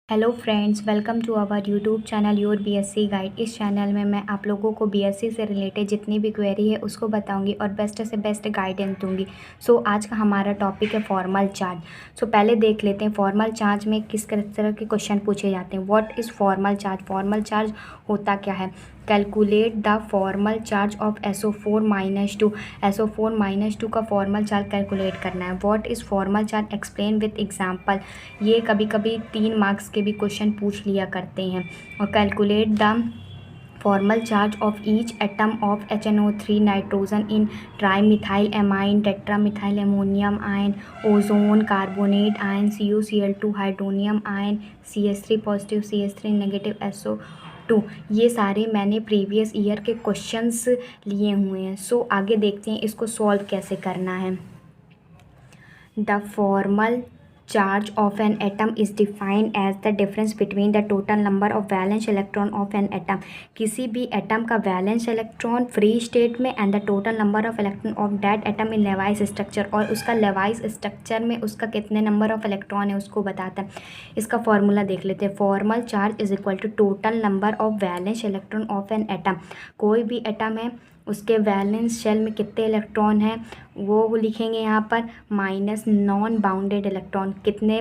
Hello friends, welcome to our YouTube channel your BSc guide. इस channel में मैं आप लोगों को बीएससी से रिलेटेड जितनी भी क्वेरी है उसको बताऊंगी और बेस्ट से बेस्ट गाइडेंस दूंगी। आज का हमारा टॉपिक है फॉर्मल चार्ज। पहले देख लेते हैं फॉर्मल चार्ज में किस तरह के क्वेश्चन पूछे जाते हैं। What is formal charge? Formal charge होता क्या है? Calculate the formal charge of SO4-2। SO4-2 का फॉर्मल चार्ज कैलकुलेट करना है। What is formal charge? Explain with example. ये कभी कभी 3 मार्क्स के भी क्वेश्चन पूछ लिया करते हैं। और calculate the formal charge of each atom of HNO3 nitrogen in trimethyl amine, टेट्रामिथाइल ammonium ion, ozone, carbonate ion, CuCl2, hydronium ion, CH3 positive, CH3 negative, SO2। ये सारे मैंने प्रीवियस ईयर के क्वेश्चंस लिए हुए हैं। आगे देखते हैं इसको सॉल्व कैसे करना है। The formal charge of an atom is defined as the difference between the total number of valence electron of an atom। किसी भी एटम का वैलेंस इलेक्ट्रॉन फ्री स्टेट में and the total number of electron of that atom in Levi's structure, और उसका Levi's structure में उसका कितने number of electron है उसको बताता है। इसका फॉर्मूला देख लेते हैं। Formal charge is equal to total number of valence electron of an atom. कोई भी एटम है उसके वैलेंस शेल में कितने इलेक्ट्रॉन हैं वो लिखेंगे यहाँ पर, माइनस नॉन बाउंडेड इलेक्ट्रॉन। कितने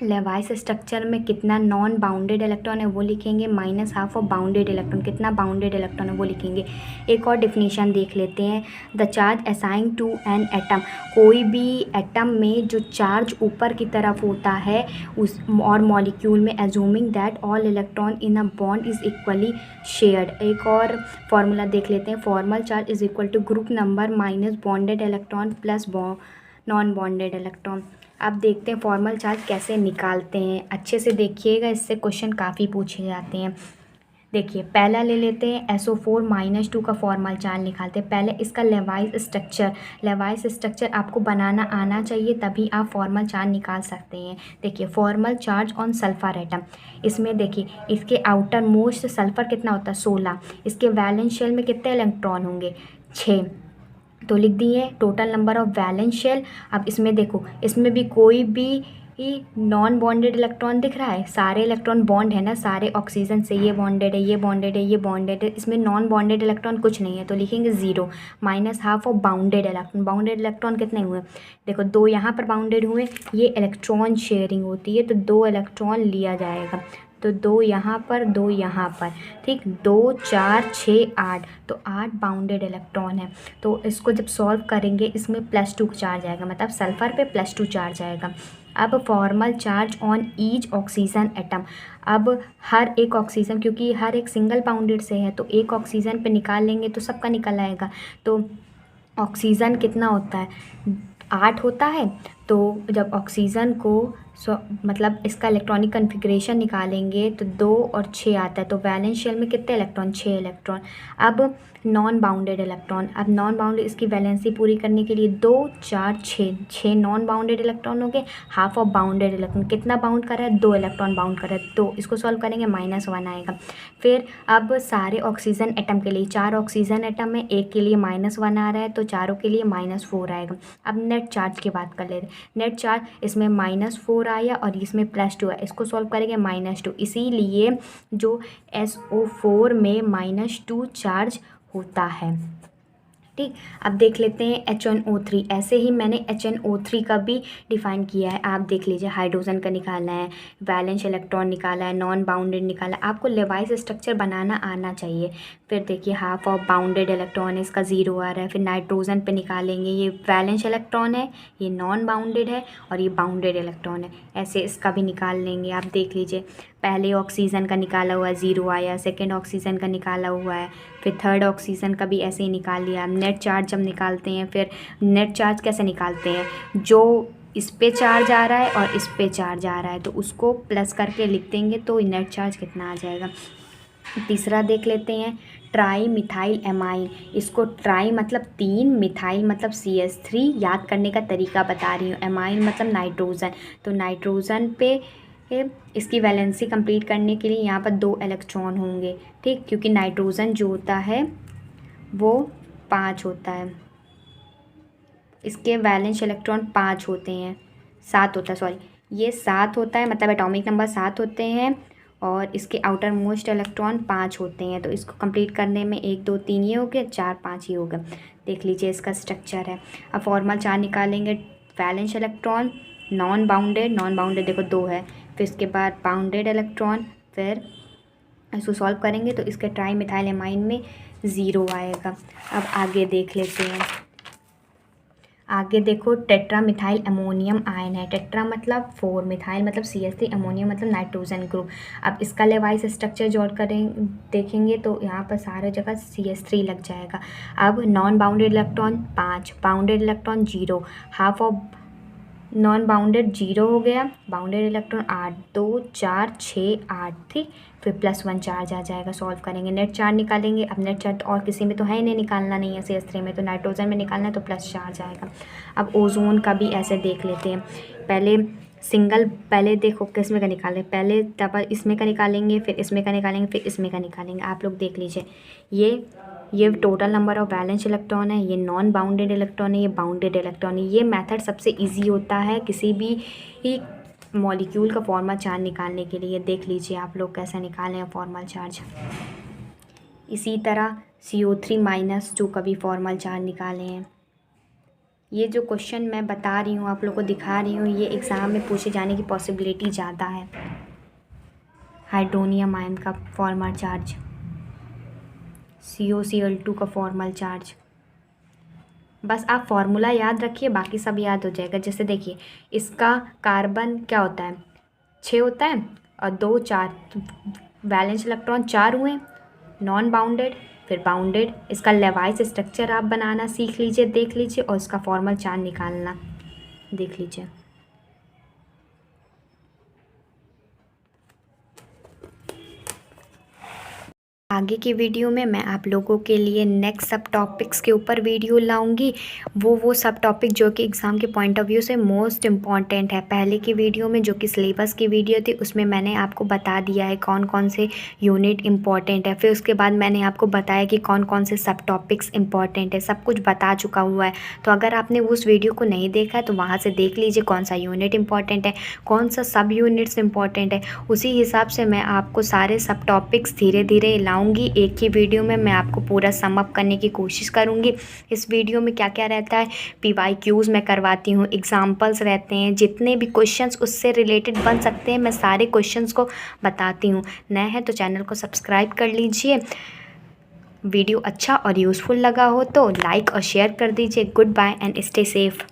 लेवाइस स्ट्रक्चर में कितना नॉन बाउंडेड इलेक्ट्रॉन है वो लिखेंगे, minus half of bounded electron. कितना बाउंडेड इलेक्ट्रॉन है वो लिखेंगे। एक और डिफिनीशन देख लेते हैं। The charge assign to an atom. कोई भी एटम में जो चार्ज ऊपर की तरफ होता है उस और मॉलिक्यूल में, assuming that all electron in a bond is equally shared. एक और फॉर्मूला देख लेते हैं। Formal charge is equal to group number minus bonded electron plus non bonded electron. अब देखते हैं फॉर्मल चार्ज कैसे निकालते हैं। अच्छे से देखिएगा, इससे क्वेश्चन काफ़ी पूछे जाते हैं। देखिए पहला ले लेते हैं SO4-2 का फॉर्मल चार्ज निकालते हैं। पहले इसका लेवाइस स्ट्रक्चर आपको बनाना आना चाहिए, तभी आप फॉर्मल चार्ज निकाल सकते हैं। देखिए formal charge on sulphur atom. इसमें देखिए इसके आउटर मोस्ट सल्फर कितना होता है 16। इसके वैलेंस शेल में कितने इलेक्ट्रॉन होंगे 6। तो लिख दिए total number of valence shell. अब इसमें देखो, इसमें भी कोई भी नॉन बॉन्डेड इलेक्ट्रॉन दिख रहा है? सारे इलेक्ट्रॉन बॉन्ड है ना, सारे ऑक्सीजन से ये बॉन्डेड है, ये बॉन्डेड है, ये बॉन्डेड है। इसमें नॉन बॉन्डेड इलेक्ट्रॉन कुछ नहीं है, तो लिखेंगे 0, minus half of bounded electron. Bounded electron कितने हुए? देखो 2 यहाँ पर बाउंडेड हुए, ये इलेक्ट्रॉन शेयरिंग होती है तो 2 इलेक्ट्रॉन लिया जाएगा। तो 2 यहाँ पर, 2 यहाँ पर, ठीक। 2 4 6 8, तो 8 बाउंडेड इलेक्ट्रॉन है। तो इसको जब सॉल्व करेंगे इसमें +2 चार्ज आएगा, मतलब सल्फ़र पे +2 चार्ज आएगा। अब formal charge on each oxygen atom. अब हर एक ऑक्सीजन, क्योंकि हर एक सिंगल बाउंडेड से है तो एक ऑक्सीजन पे निकाल लेंगे तो सबका निकल आएगा। तो ऑक्सीजन कितना होता है 8 होता है। तो जब ऑक्सीजन को मतलब इसका इलेक्ट्रॉनिक कन्फिग्रेशन निकालेंगे तो 2 और 6 आता है। तो वैलेंस शेल में कितने इलेक्ट्रॉन? 6 इलेक्ट्रॉन। अब नॉन बाउंडेड इलेक्ट्रॉन, अब नॉन बाउंडेड इसकी वैलेंसी पूरी करने के लिए 2 4 6 नॉन बाउंडेड इलेक्ट्रॉन हो गए। हाफ ऑफ बाउंडेड इलेक्ट्रॉन कितना बाउंड कर रहा है? 2 इलेक्ट्रॉन बाउंड कर रहा है। तो इसको सॉल्व करेंगे -1 आएगा। फिर अब सारे ऑक्सीजन एटम के लिए, 4 ऑक्सीजन एटम में एक के लिए -1 आ रहा है तो चारों के लिए -4 आएगा। अब नेट चार्ज की बात कर लेते हैं। नेट चार्ज इसमें -4 आया और इसमें +2 है, इसको सॉल्व करेंगे -2। इसीलिए जो SO4 में -2 चार्ज होता है, ठीक। अब देख लेते हैं HNO3। ऐसे ही मैंने HNO3 का भी डिफाइन किया है, आप देख लीजिए। हाइड्रोजन का निकालना है, वैलेंस इलेक्ट्रॉन निकाला है, नॉन बाउंडेड निकाला। आपको लेवाइस स्ट्रक्चर बनाना आना चाहिए। फिर देखिए हाफ ऑफ बाउंडेड इलेक्ट्रॉन है, इसका 0 आ रहा है। फिर नाइट्रोजन पे निकालेंगे, ये वैलेंस इलेक्ट्रॉन है, ये नॉन बाउंडेड है और ये बाउंडेड इलेक्ट्रॉन है। ऐसे इसका भी निकाल लेंगे। आप देख लीजिए पहले ऑक्सीजन का निकाला हुआ है 0 आया, सेकेंड ऑक्सीजन का निकाला हुआ है, फिर थर्ड ऑक्सीजन का भी ऐसे ही निकाल लिया। नेट चार्ज जब निकालते हैं, फिर नेट चार्ज कैसे निकालते हैं? जो इस पे चार्ज आ रहा है और इस पे चार्ज आ रहा है तो उसको प्लस करके लिख देंगे तो नेट चार्ज कितना आ जाएगा। तीसरा देख लेते हैं ट्राई मिथाइल एमाइन। इसको ट्राई मतलब 3, मिथाइल मतलब CH3। याद करने का तरीका बता रही हूँ। एमाइन मतलब नाइट्रोजन, तो नाइट्रोजन पे इसकी वैलेंसी कंप्लीट करने के लिए यहाँ पर 2 इलेक्ट्रॉन होंगे, ठीक। क्योंकि नाइट्रोजन जो होता है वो 5 होता है, इसके वैलेंस इलेक्ट्रॉन 5 होते हैं, 7 होता है सॉरी। ये 7 होता है, मतलब एटॉमिक नंबर 7 होते हैं और इसके आउटर मोस्ट इलेक्ट्रॉन 5 होते हैं। तो इसको कंप्लीट करने में 1 2 3 ये हो गया, 4 5 ये हो गया। देख लीजिए इसका स्ट्रक्चर है। अब फॉर्मल 4 निकालेंगे। वैलेंस इलेक्ट्रॉन, नॉन बाउंडेड देखो 2 है, फिर इसके बाद बाउंडेड इलेक्ट्रॉन, फिर इसको सॉल्व करेंगे तो इसके ट्राई मिथाइल एमाइन में 0 आएगा। अब आगे देख लेते हैं। आगे देखो टेट्रा मिथाइल अमोनियम आयन है। टेट्रा मतलब 4, मिथाइल मतलब CH3, अमोनियम मतलब नाइट्रोजन ग्रुप। अब इसका लेवाइस स्ट्रक्चर जोड़ करें देखेंगे तो यहाँ पर सारे जगह CH3 लग जाएगा। अब non bounded electron 5, bounded electron 0, half of non bounded 0 हो गया, बाउंडेड इलेक्ट्रॉन 8, 2 4 6 8, ठीक। फिर +1 चार्ज आ जाएगा। सॉल्व करेंगे, नेट चार्ज निकालेंगे। अब नेट चार्ज और किसी में तो है ही नहीं, निकालना नहीं है CH3 में, तो नाइट्रोजन में निकालना है तो प्लस चार्ज आएगा। अब ओजोन का भी ऐसे देख लेते हैं। पहले देखो किस में का निकालें, पहले डबल इसमें का निकालेंगे, फिर इसमें का निकालेंगे, फिर इसमें का निकालेंगे। आप लोग देख लीजिए, ये total number of valence electron है, ये नॉन बाउंडेड इलेक्ट्रॉन है, ये बाउंडेड इलेक्ट्रॉन है। ये मेथड सबसे इजी होता है किसी भी मॉलिक्यूल का फॉर्मल चार्ज निकालने के लिए। देख लीजिए आप लोग कैसे निकालें हैं फॉर्मल चार्ज। इसी तरह CO3- का भी फॉर्मल चार्ज निकाले हैं। ये जो क्वेश्चन मैं बता रही हूँ, आप लोग को दिखा रही हूँ, ये एग्ज़ाम में पूछे जाने की पॉसिबिलिटी ज़्यादा है। हाइड्रोनियम आयन का फॉर्मल चार्ज, COCl2 का फॉर्मल चार्ज। बस आप फार्मूला याद रखिए, बाकी सब याद हो जाएगा। जैसे देखिए इसका कार्बन क्या होता है, 6 होता है और 2 4, वैलेंस इलेक्ट्रॉन 4 हुए, नॉन बाउंडेड फिर बाउंडेड। इसका लेवाइस स्ट्रक्चर आप बनाना सीख लीजिए, देख लीजिए, और इसका फॉर्मल चार्ज निकालना देख लीजिए। आगे की वीडियो में मैं आप लोगों के लिए नेक्स्ट सब टॉपिक्स के ऊपर वीडियो लाऊंगी। वो सब टॉपिक जो कि एग्ज़ाम के पॉइंट ऑफ व्यू से मोस्ट इम्पॉर्टेंट है। पहले की वीडियो में जो कि सिलेबस की वीडियो थी उसमें मैंने आपको बता दिया है कौन कौन से यूनिट इम्पॉर्टेंट है। फिर उसके बाद मैंने आपको बताया कि कौन कौन से सब टॉपिक्स इम्पॉर्टेंट है, सब कुछ बता चुका हुआ है। तो अगर आपने उस वीडियो को नहीं देखा है तो वहाँ से देख लीजिए कौन सा यूनिट इम्पॉर्टेंट है, कौन सा सब यूनिट्स इम्पॉर्टेंट है। उसी हिसाब से मैं आपको सारे सब टॉपिक्स धीरे धीरे लाऊंगी। एक ही वीडियो में मैं आपको पूरा सम अप करने की कोशिश करूंगी। इस वीडियो में क्या क्या रहता है, PYQs मैं करवाती हूँ, एग्जाम्पल्स रहते हैं, जितने भी क्वेश्चंस उससे रिलेटेड बन सकते हैं मैं सारे क्वेश्चंस को बताती हूँ। नए हैं तो चैनल को सब्सक्राइब कर लीजिए। वीडियो अच्छा और यूज़फुल लगा हो तो लाइक और शेयर कर दीजिए। Goodbye and stay safe.